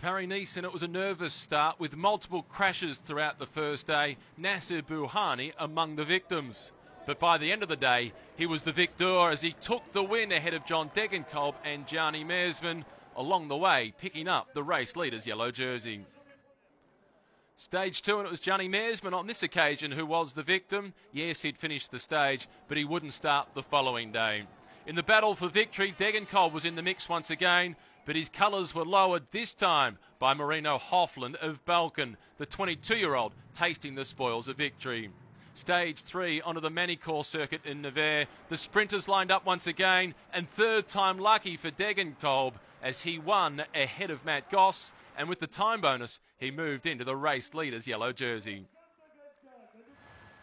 Paris-Nice, and it was a nervous start with multiple crashes throughout the first day. Nasser Bouhani among the victims. But by the end of the day, he was the victor as he took the win ahead of John Degenkolb and Gianni Meersman, along the way picking up the race leader's yellow jersey. Stage 2, and it was Gianni Meersman on this occasion who was the victim. Yes, he'd finished the stage, but he wouldn't start the following day. In the battle for victory, Degenkolb was in the mix once again, but his colours were lowered this time by Marino Hofland of Balkan, the 22-year-old tasting the spoils of victory. Stage 3 onto the Manicourt circuit in Nevers. The sprinters lined up once again, and third time lucky for Degenkolb as he won ahead of Matt Goss, and with the time bonus, he moved into the race leader's yellow jersey.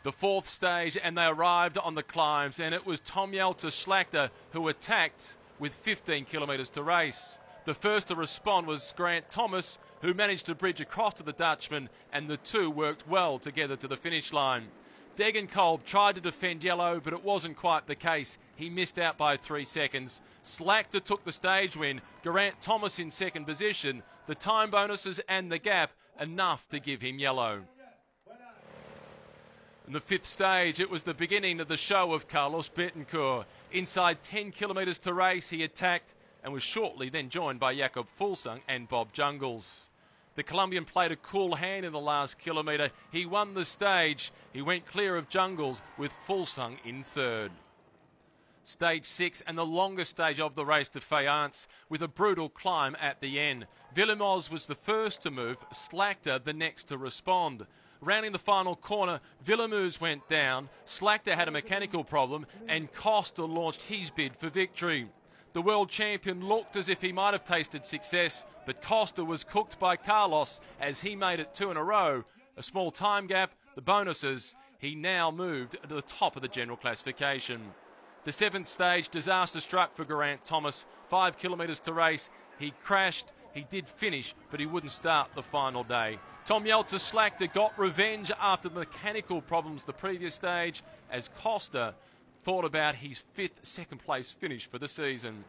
The fourth stage, and they arrived on the climbs, and it was Tom Schlachter who attacked with 15 kilometres to race. The first to respond was Grant Thomas, who managed to bridge across to the Dutchman, and the two worked well together to the finish line. Degenkolb tried to defend yellow, but it wasn't quite the case. He missed out by 3 seconds. Schlachter took the stage win, Geraint Thomas in second position, the time bonuses and the gap enough to give him yellow. In the fifth stage, it was the beginning of the show of Carlos Betancourt. Inside 10 kilometres to race, he attacked and was shortly then joined by Jakob Fuglsang and Bob Jungels. The Colombian played a cool hand in the last kilometre. He won the stage. He went clear of Jungels with Fuglsang in third. Stage 6 and the longest stage of the race to Fayence with a brutal climb at the end. Villemos was the first to move, Schlachter the next to respond. Rounding the final corner, Villemos went down, Schlachter had a mechanical problem, and Costa launched his bid for victory. The world champion looked as if he might have tasted success, but Costa was cooked by Carlos as he made it 2 in a row. A small time gap, the bonuses, he now moved to the top of the general classification. The seventh stage, disaster struck for Geraint Thomas. 5 kilometres to race, he crashed. He did finish, but he wouldn't start the final day. Tom Schlachter got revenge after the mechanical problems the previous stage as Costa thought about his 5th second-place finish for the season.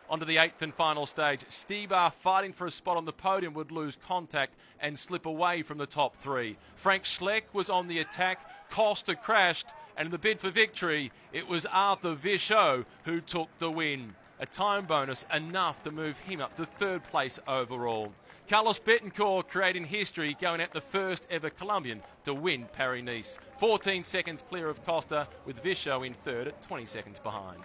Onto the 8th and final stage, Stybar, fighting for a spot on the podium, would lose contact and slip away from the top 3. Frank Schleck was on the attack, Costa crashed, and in the bid for victory, it was Arthur Vichot who took the win. A time bonus enough to move him up to 3rd place overall. Carlos Betancourt creating history, going out the first ever Colombian to win Paris-Nice. 14 seconds clear of Costa, with Vichot in third at 20 seconds behind.